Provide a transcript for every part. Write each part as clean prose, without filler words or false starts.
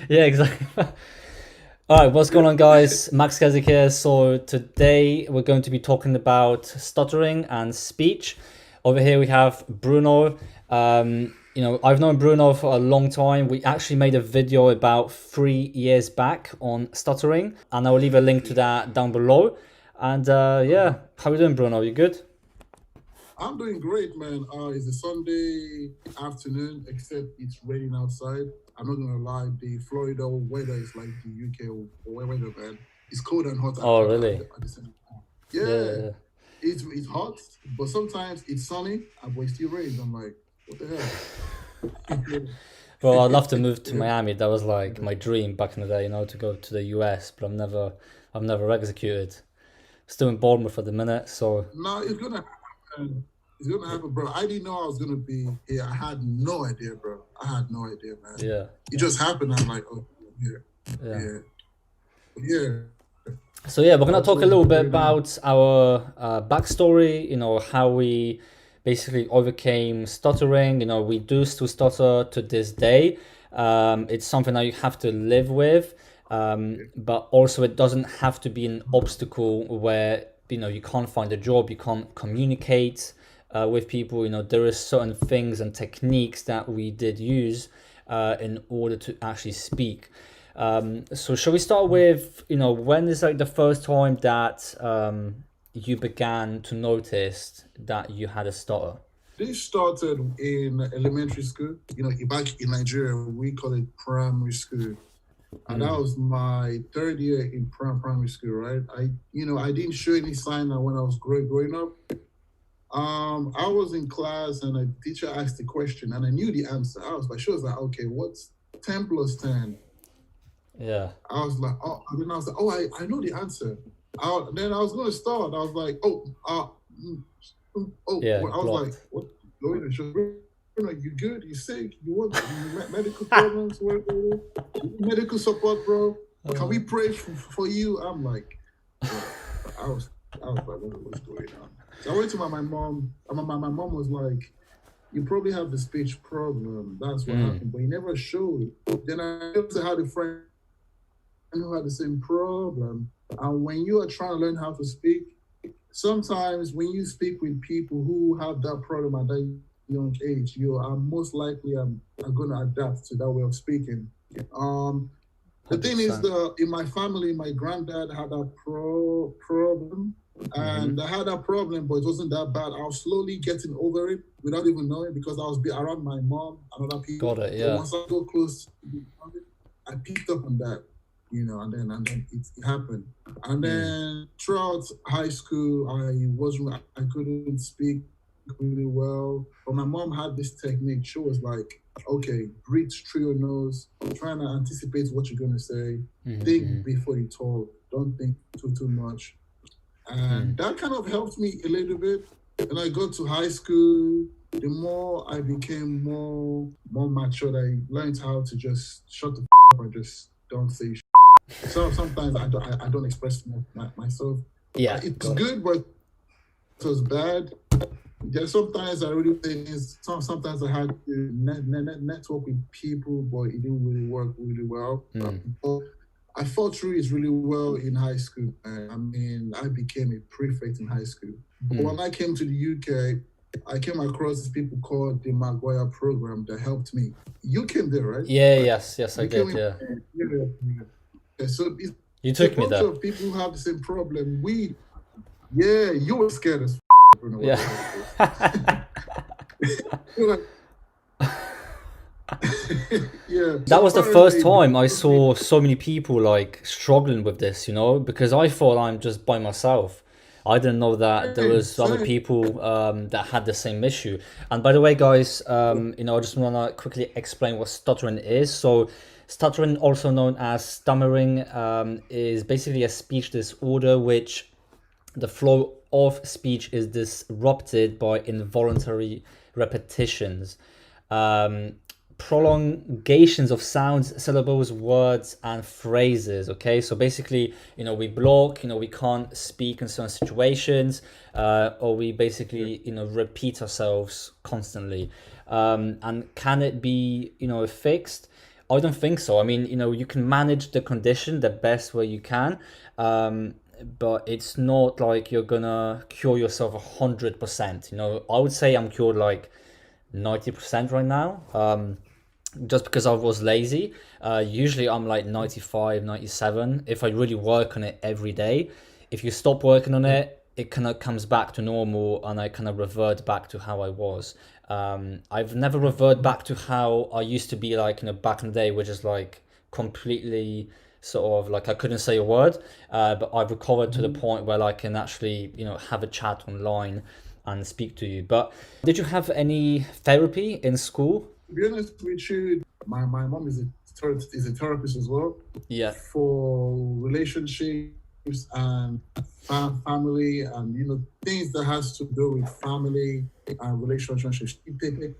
Yeah, exactly. All right, what's going on, guys? Max Kesik here. So today we're going to be talking about stuttering and speech. Over here we have Bruno. I've known Bruno for a long time. We actually made a video about 3 years back on stuttering, and I will leave a link to that down below. And yeah, how you doing, Bruno? You good? I'm doing great, man. It's a Sunday afternoon, except it's raining outside. I'm not gonna lie, the Florida weather is like the UK weather, man. It's cold and hot Oh, really? at the same time. Yeah, Yeah, yeah, yeah. it's hot, but sometimes it's sunny, but it still rains. I'm like, what the hell? Well, I'd love to move to Yeah. Miami. That was like my dream back in the day, to go to the US, but I've never executed. Still in Bournemouth at the minute, so No, it's gonna happen. It's gonna happen, bro. I didn't know I was gonna be here. I had no idea, bro. I had no idea, man. yeah, It just happened. I'm like, oh, yeah, yeah. yeah, yeah. So yeah, we're gonna talk a Also, little bit right now. about our backstory. How we basically overcame stuttering. We do still stutter to this day. It's something that you have to live with, but also it doesn't have to be an obstacle where you can't find a job, you can't communicate with people. There is certain things and techniques that we did use in order to actually speak. So shall we start with, when is like the first time that you began to notice that you had a stutter? This started in elementary school. Back in Nigeria, we call it primary school. And that was my third year in primary school, right? I didn't show any sign that when I was growing up. I was in class and a teacher asked the question and I knew the answer. She was like, okay, what's 10 plus 10? Yeah. I was like, oh, and then I was like, oh, I know the answer. Then I was going to start. I was like, Yeah, I was like, blocked. what? You good? You sick? You want medical problems? Medical support, bro? Can we pray for you? I'm like, bro, I was like, what's going on? So I went to my mom. My mom was like, you probably have the speech problem. That's what happened, but he never showed. Then I also had a friend who had the same problem. And when you are trying to learn how to speak, sometimes when you speak with people who have that problem at that young age, you are most likely are going to adapt to that way of speaking. The thing is, 100%. in my family, my granddad had a problem, and I had that problem, but it wasn't that bad. I was slowly getting over it without even knowing because I was around my mom and other people. Got it, So yeah. once I go close, I picked up on that, and then it happened. And then throughout high school, I couldn't speak really well. But my mom had this technique. She was like, okay, breathe through your nose, trying to anticipate what you're gonna say, think before you talk, don't think too much. And that kind of helped me a little bit. And I got to high school, the more I became more mature, I learned how to just shut the up and just don't say shit. So sometimes I don't express myself. Yeah, It's got it. good, but it was bad. Yeah, sometimes I really think sometimes I had to network with people, but it didn't really work really well. But I fought through it really well in high school. I mean, I became a prefect in high school. But when I came to the UK, I came across these people called the Mcguire program that helped me. You came there, right? Yeah, yes, I You did, came yeah. yeah. So You it's a took me bunch there. of people who have the same problem. You were scared as Bruno. Yeah. Yeah. That was the first time I saw so many people like struggling with this, because I thought I'm just by myself. I didn't know that there was other Same. people that had the same issue. And by the way, guys, I just want to quickly explain what stuttering is. So, stuttering, also known as stammering, is basically a speech disorder which the flow of speech is disrupted by involuntary repetitions, prolongations of sounds, syllables, words, and phrases. Okay, so basically, we block, we can't speak in certain situations, or we basically, repeat ourselves constantly. And can it be, fixed? I don't think so. I mean, you can manage the condition the best way you can, um, but it's not like you're gonna cure yourself 100%. I would say I'm cured like 90% right now. Just because I was lazy. Usually I'm like 95, 97 if I really work on it every day. If you stop working on it, it kind of comes back to normal and I kind of revert back to how I was. I've never reverted back to how I used to be like, back in the day, which is like completely sort of like I couldn't say a word, but I've recovered to the point where I can actually, have a chat online and speak to you. But did you have any therapy in school? To be honest with you, my mom is is a therapist as well Yeah. for relationships and family, and things that has to do with family and relationships. She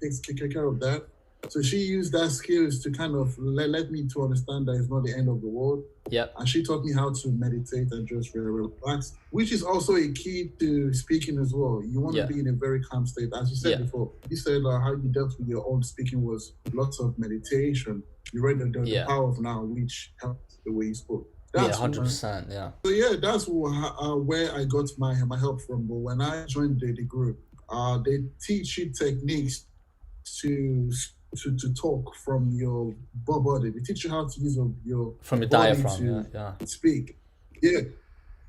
takes care of that. So she used that skills to kind of let me to understand that it's not the end of the world. Yeah. And she taught me how to meditate and just relax, which is also a key to speaking as well. You want to be in a very calm state. As you said before, you said how you dealt with your own speaking was lots of meditation. You read the Power of Now, which helped the way you spoke. That's 100%. Yeah. So yeah, that's where I got my help from. But when I joined the group, they teach you techniques to talk from your body. They teach you how to use your from your body diaphragm to speak. Yeah.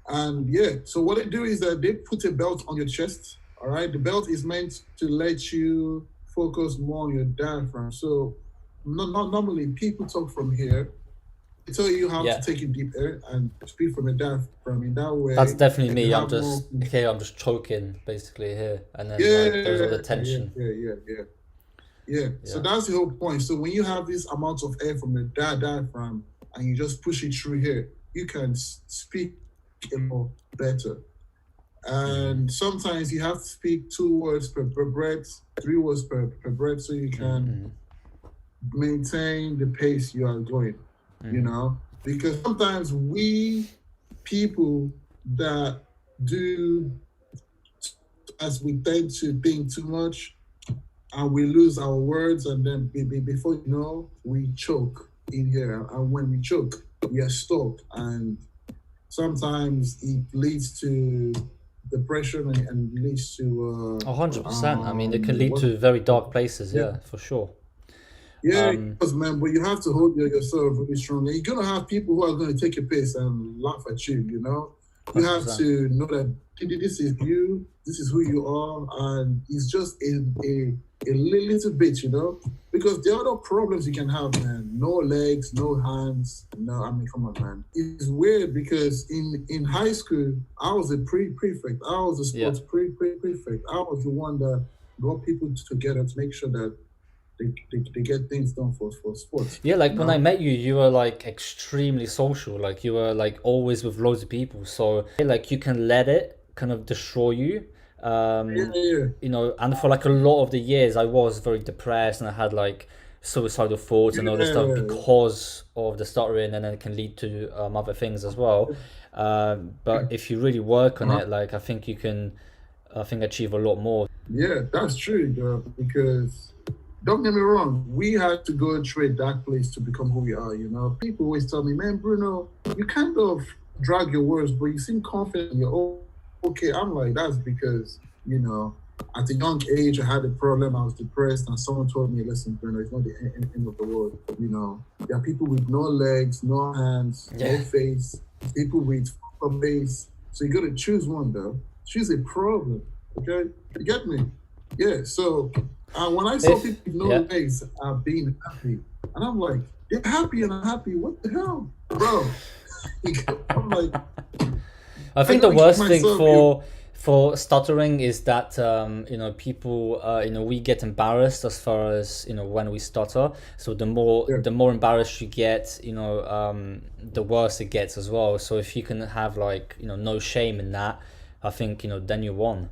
And so what they do is that they put a belt on your chest. All right. The belt is meant to let you focus more on your diaphragm. So not normally people talk from here. They tell you how to take in deep air and speak from your diaphragm. In that way, that's definitely me. I'm just choking basically here, and then there's all the tension. Yeah. So that's the whole point. So when you have this amount of air from the diaphragm and you just push it through here, you can speak a lot better. And sometimes you have to speak 2 words per breath, 3 words per breath, so you can maintain the pace you are going. Because sometimes we people that do, as we tend to think too much, and we lose our words, and then before you know, we choke in here. And when we choke, we are stuck. And sometimes it leads to depression and leads to... 100%. I mean, it can lead to very dark places, for sure. Yeah, because, man, but you have to hold yourself really strongly. You're going to have people who are going to take a piss and laugh at you, You 100%. Have to know that this is you, this is who you are, and it's just a little bit, because the other problems you can have, man, no legs, no hands, I mean, come on, man. It's weird because in high school, I was a prefect. I was a sports prefect. I was the one that got people together to make sure that they get things done for sports. Yeah, like when I met you, you were like extremely social. Like you were like always with loads of people. So like you can let it kind of destroy you. And for like a lot of the years I was very depressed and I had like suicidal thoughts and all this stuff because of the stuttering, and then it can lead to other things as well. But if you really work on it, like I think you can achieve a lot more. Yeah, that's true, girl, because don't get me wrong, we had to go through a dark place to become who we are, People always tell me, man, Bruno, you kind of drag your words, but you seem confident and you're okay. I'm like, that's because, at a young age, I had a problem, I was depressed, and someone told me, listen, Bruno, it's not the end of the world, There are people with no legs, no hands, no face, people with a face. So you got to choose one, though. Choose a problem, okay? You get me? Yeah, so... when I saw people with no legs being happy, and I'm like, they're happy and unhappy. What the hell, bro? I'm like, I think the worst thing for stuttering is that people we get embarrassed as far as when we stutter. So the more embarrassed you get, the worse it gets as well. So if you can have like no shame in that, I think then you won.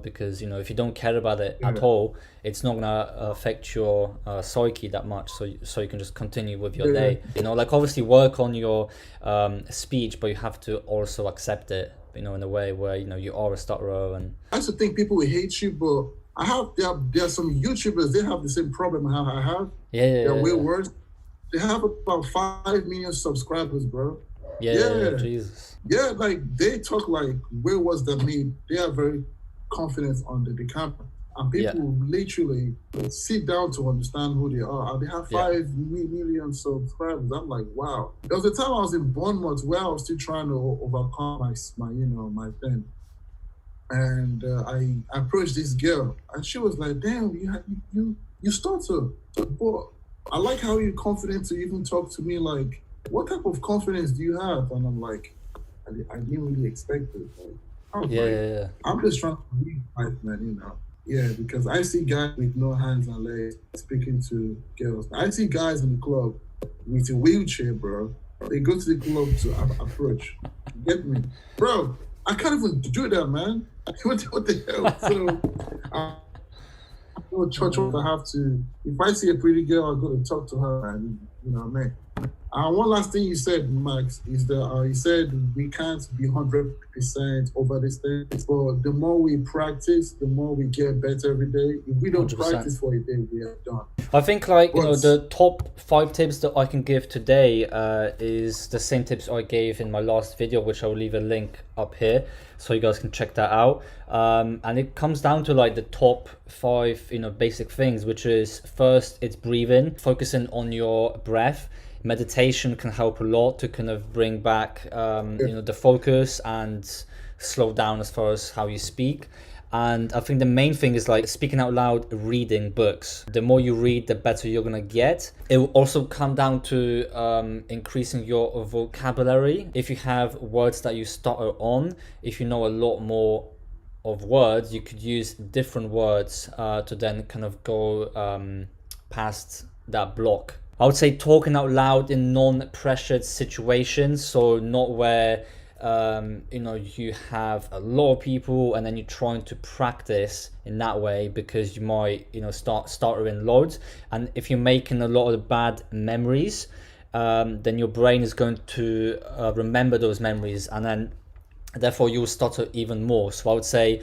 Because if you don't care about it at all, it's not gonna affect your psyche that much. So you can just continue with your day. Like obviously work on your speech, but you have to also accept it. In a way where you are a stutterer. And I used to think people would hate you, but there are some YouTubers, they have the same problem I have. They're way worse. They have about 5 million subscribers, bro. Yeah, Yeah, Jesus. yeah. Like they talk like, where was the need? They are very confident on the camera, and Yeah, people literally sit down to understand who they are. And they have yeah, 5 million subscribers. I'm like, wow. There was a time I was in Bournemouth where I was still trying to overcome my thing. And I approached this girl, and she was like, "Damn, you stutter." But I like how you're confident to even talk to me. Like, what type of confidence do you have? And I'm like, I didn't really expect it. Like, I was yeah, like, yeah, yeah. I'm just trying to live life, man. Yeah, because I see guys with no hands and legs speaking to girls. I see guys in the club with a wheelchair, bro. They go to the club to approach. Get me, bro? I can't even do that, man. What the hell? So, go to church, I have to. If I see a pretty girl, I go to talk to her, and you know what I mean. One last thing you said, Max, is that you said we can't be 100% over this thing. But the more we practice, the more we get better every day. If we don't 100%. practice for a day, we are done. I think like But the top 5 tips that I can give today is the same tips I gave in my last video, which I will leave a link up here so you guys can check that out. And it comes down to like the top 5 basic things, which is first, it's breathing, focusing on your breath. Meditation can help a lot to kind of bring back the focus and slow down as far as how you speak. And I think the main thing is like speaking out loud, reading books. The more you read, the better you're gonna get. It will also come down to increasing your vocabulary. If you have words that you stutter on, if you know a lot more of words, you could use different words to then kind of go past that block. I would say talking out loud in non-pressured situations, so not where you have a lot of people and then you're trying to practice in that way, because you might start stuttering loads, and if you're making a lot of bad memories, then your brain is going to remember those memories, and then therefore you'll stutter even more. So I would say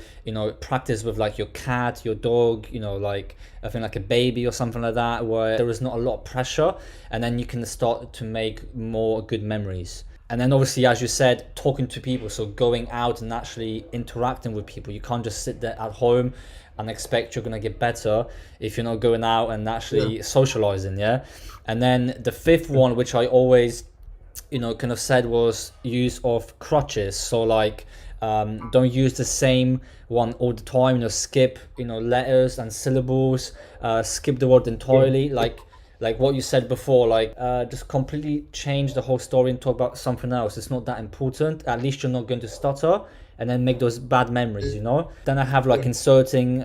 practice with like your cat, your dog, like I think like a baby or something like that, where there is not a lot of pressure, and then you can start to make more good memories. And then obviously, as you said, talking to people, so going out and actually interacting with people. You can't just sit there at home and expect you're going to get better if you're not going out and actually socializing. Yeah. And then the fifth one, which I always kind of said, was use of crutches. So like don't use the same one all the time, skip letters and syllables, skip the word entirely, like what you said before, like just completely change the whole story and talk about something else. It's not that important. At least you're not going to stutter and then make those bad memories. Then I have like inserting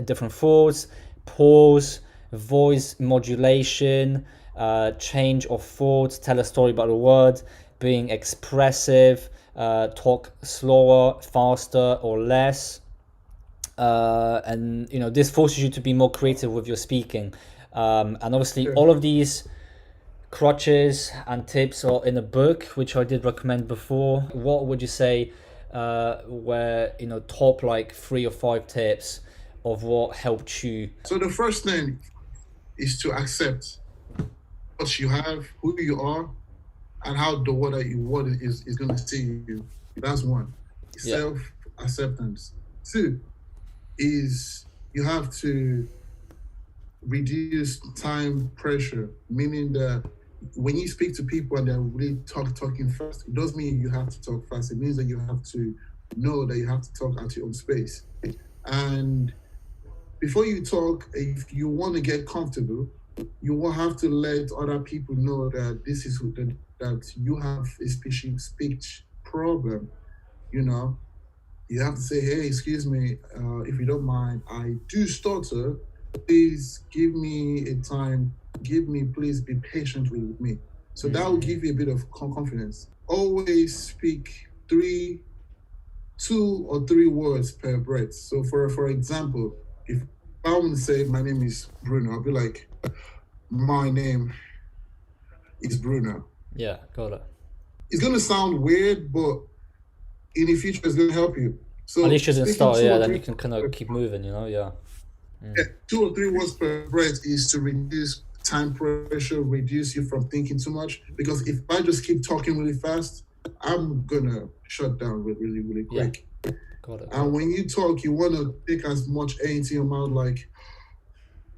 different thoughts, pause, voice modulation, change of thoughts, tell a story about a word, being expressive, talk slower, faster, or less. And this forces you to be more creative with your speaking. And obviously all of these crutches and tips are in a book, which I did recommend before. What would you say were top like 3 or 5 tips of what helped you? so the first thing is to accept what you have, who you are, and how the what is going to see you. That's one. Self acceptance. 2 is you have to reduce time pressure, meaning that when you speak to people and they're really talking fast, it doesn't mean you have to talk fast. It means that you have to know that you have to talk at your own space. And before you talk, if you want to get comfortable, you will have to let other people know that this is that you have a speech problem. You have to say, hey, excuse me, if you don't mind, I do stutter. Please give me a time. Please be patient with me. So that will give you a bit of confidence. Always speak 2 or 3 words per breath. So for example, if I want to say my name is Bruno, I'll be like, my name is Bruno. Yeah, got it. It's going to sound weird, but in the future, it's going to help you. So at least you didn't start, then you can kind of per keep moving, yeah. Yeah, 2 or 3 words per breath is to reduce time pressure reduce you from thinking too much. Because if I just keep talking really fast, I'm gonna shut down really Yeah. quick. Got it. And when you talk, you want to take as much air into your mouth, like,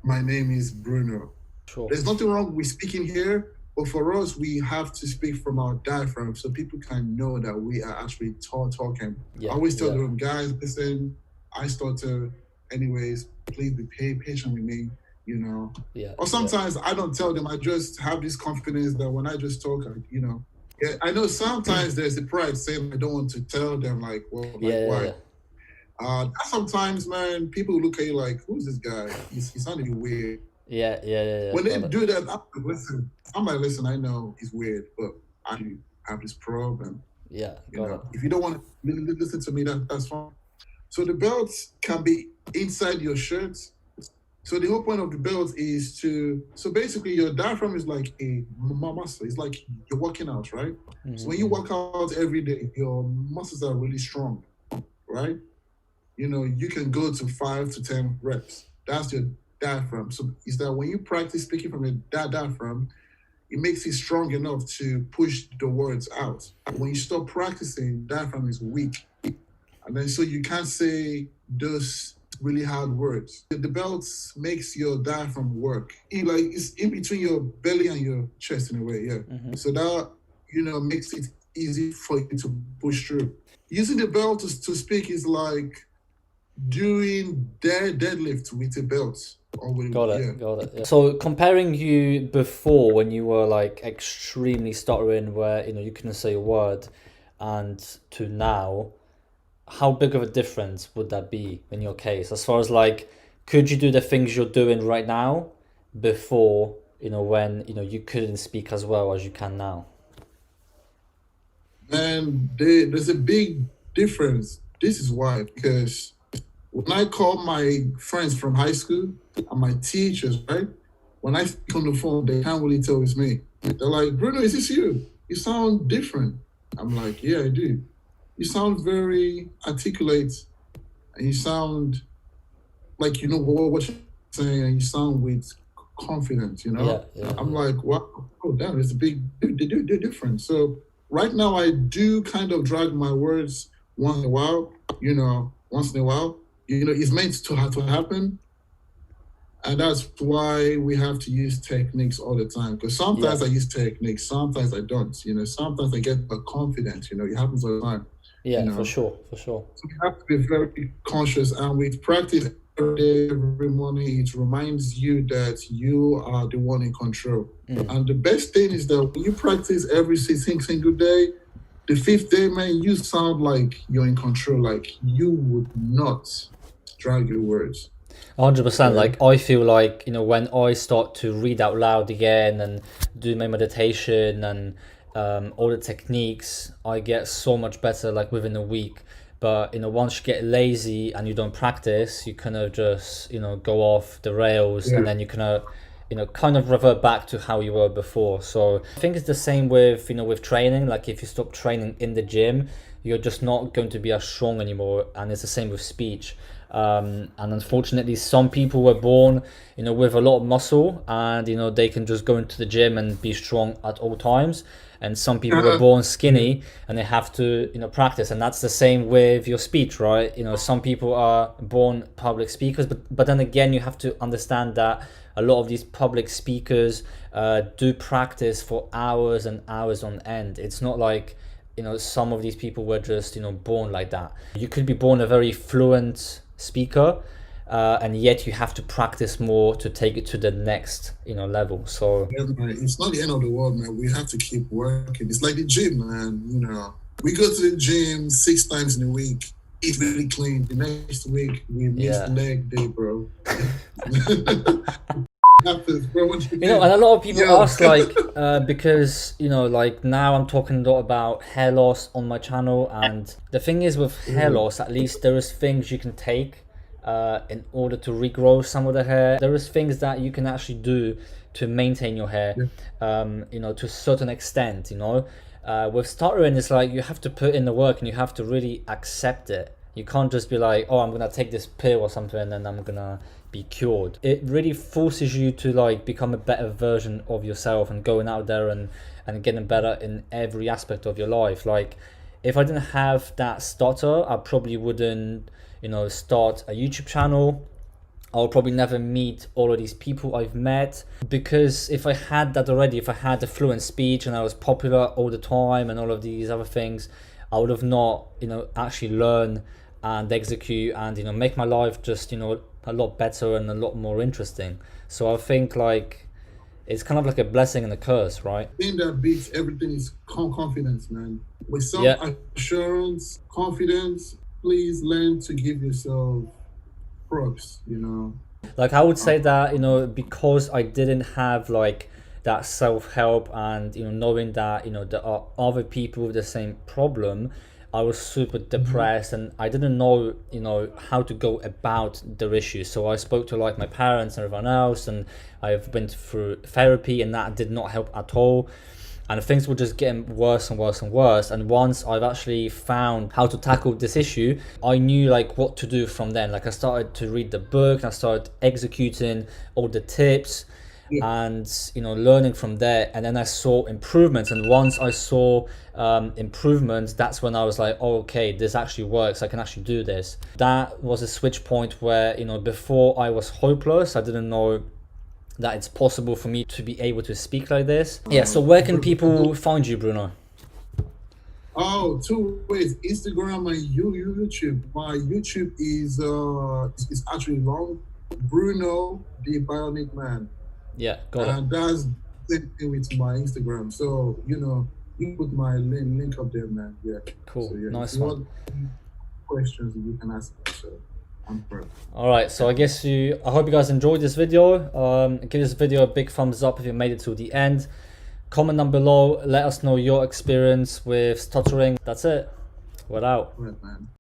my name is Bruno. Sure. There's nothing wrong with speaking here, but for us, we have to speak from our diaphragm so people can know that we are actually talking. Yeah. I always tell Yeah. them, guys, listen, I stutter. Anyways, please be patient with me, you know. Yeah. Or sometimes I don't tell them, I just have this confidence that when I just talk, you know. Yeah, I know sometimes there's the pride saying I don't want to tell them, like, well, like, Yeah. why? Yeah. Sometimes, man, people look at you like, who's this guy? He's sounding weird. Yeah. When they Got it. do that, I'm like, listen, I know he's weird, but I do have this problem. Yeah. You Got know, it. if you don't want to listen to me, that's fine. So the belt can be inside your shirt. So the whole point of the belt is so basically your diaphragm is like a muscle. It's like you're working out, right? So when you work out every day, your muscles are really strong, right? You know, you can go to 5 to 10 reps. That's your diaphragm. So is that when you practice speaking from your diaphragm, it makes it strong enough to push the words out. When you stop practicing, diaphragm is weak. And then so you can't say those really hard words. The belt makes your diaphragm work. It's in between your belly and your chest in a way, yeah. So that, you know, makes it easy for you to push through. Using the belt to speak is like doing deadlift with a belt. Got it. Yeah. So comparing you before when you were like extremely stuttering, where you couldn't say a word, and to now, how big of a difference would that be in your case? As far as like, could you do the things you're doing right now before, when you couldn't speak as well as you can now? And there's a big difference. This is why, because when I call my friends from high school and my teachers, right? When I speak on the phone, they can't really tell it's me. They're like, Bruno, is this you? You sound different. I'm like, yeah, I do. You sound very articulate, and you sound like you know what you're saying, and you sound with confidence, I'm like, wow, oh damn, it's a big difference. So right now I do kind of drag my words once in a while, it's meant to have to happen. And that's why we have to use techniques all the time. Because sometimes I use techniques, sometimes I don't. Sometimes I get confident. It happens all the time. Yeah, for sure. So we have to be very conscious, and with practice every day, every morning, it reminds you that you are the one in control. And the best thing is that when you practice every single day, the 5th day, man, you sound like you're in control. Like you would not drag your words. 100%. Like I feel like when I start to read out loud again and do my meditation and all the techniques, I get so much better like within a week. But once you get lazy and you don't practice, you kind of just go off the rails, and then you kind of revert back to how you were before. So I think it's the same with with training. Like if you stop training in the gym, you're just not going to be as strong anymore, and it's the same with speech. And unfortunately, some people were born with a lot of muscle, and they can just go into the gym and be strong at all times. And some people were born skinny, and they have to practice. And that's the same with your speech, right? Some people are born public speakers, but then again, you have to understand that a lot of these public speakers do practice for hours and hours on end. It's not like some of these people were just born like that. You could be born a very fluent speaker, and yet you have to practice more to take it to the next level. So it's not the end of the world, man. We have to keep working. It's like the gym, man. We go to the gym 6 times in a week, eat really clean. The next week we miss leg day, bro. Happens, bro. And a lot of people ask like because like now I'm talking a lot about hair loss on my channel, and the thing is with hair loss, at least there is things you can take in order to regrow some of the hair. There is things that you can actually do to maintain your hair to a certain extent. With stuttering, it's like you have to put in the work, and you have to really accept it. You can't just be like, oh, I'm gonna take this pill or something and I'm gonna be cured. It really forces you to like become a better version of yourself and going out there and getting better in every aspect of your life. Like if I didn't have that stutter, I probably wouldn't, you know, start a YouTube channel. I'll probably never meet all of these people I've met, because if I had that already, if I had a fluent speech and I was popular all the time and all of these other things, I would have not, you know, actually learn and execute and, you know, make my life just, you know, a lot better and a lot more interesting. So I think like it's kind of like a blessing and a curse, right? The thing that beats everything is confidence, man. With some assurance, confidence, please learn to give yourself props, you know. Like I would say that, you know, because I didn't have like that self-help and, you know, knowing that, you know, there are other people with the same problem, I was super depressed and I didn't know, you know, how to go about the issue. So I spoke to like my parents and everyone else, and I've been through therapy, and that did not help at all. And things were just getting worse and worse and worse. And once I've actually found how to tackle this issue, I knew like what to do from then. Like I started to read the book and I started executing all the tips and, you know, learning from there. And then I saw improvements. And once I saw improvements, that's when I was like, oh, okay, this actually works. I can actually do this. That was a switch point where, you know, before I was hopeless. I didn't know that it's possible for me to be able to speak like this. Yeah, so where can people find you, Bruno? Oh, two ways: Instagram and YouTube. My YouTube is actually long, Bruno the Bionic Man. Yeah, got it. And that's the same thing with my Instagram. So, you know, you put my link up there, man. Yeah. Cool. So, yeah, nice one. Questions you can ask me, so I'm proud. All right, so I hope you guys enjoyed this video. Give this video a big thumbs up if you made it to the end. Comment down below, let us know your experience with stuttering. That's it. We're out. Right, man.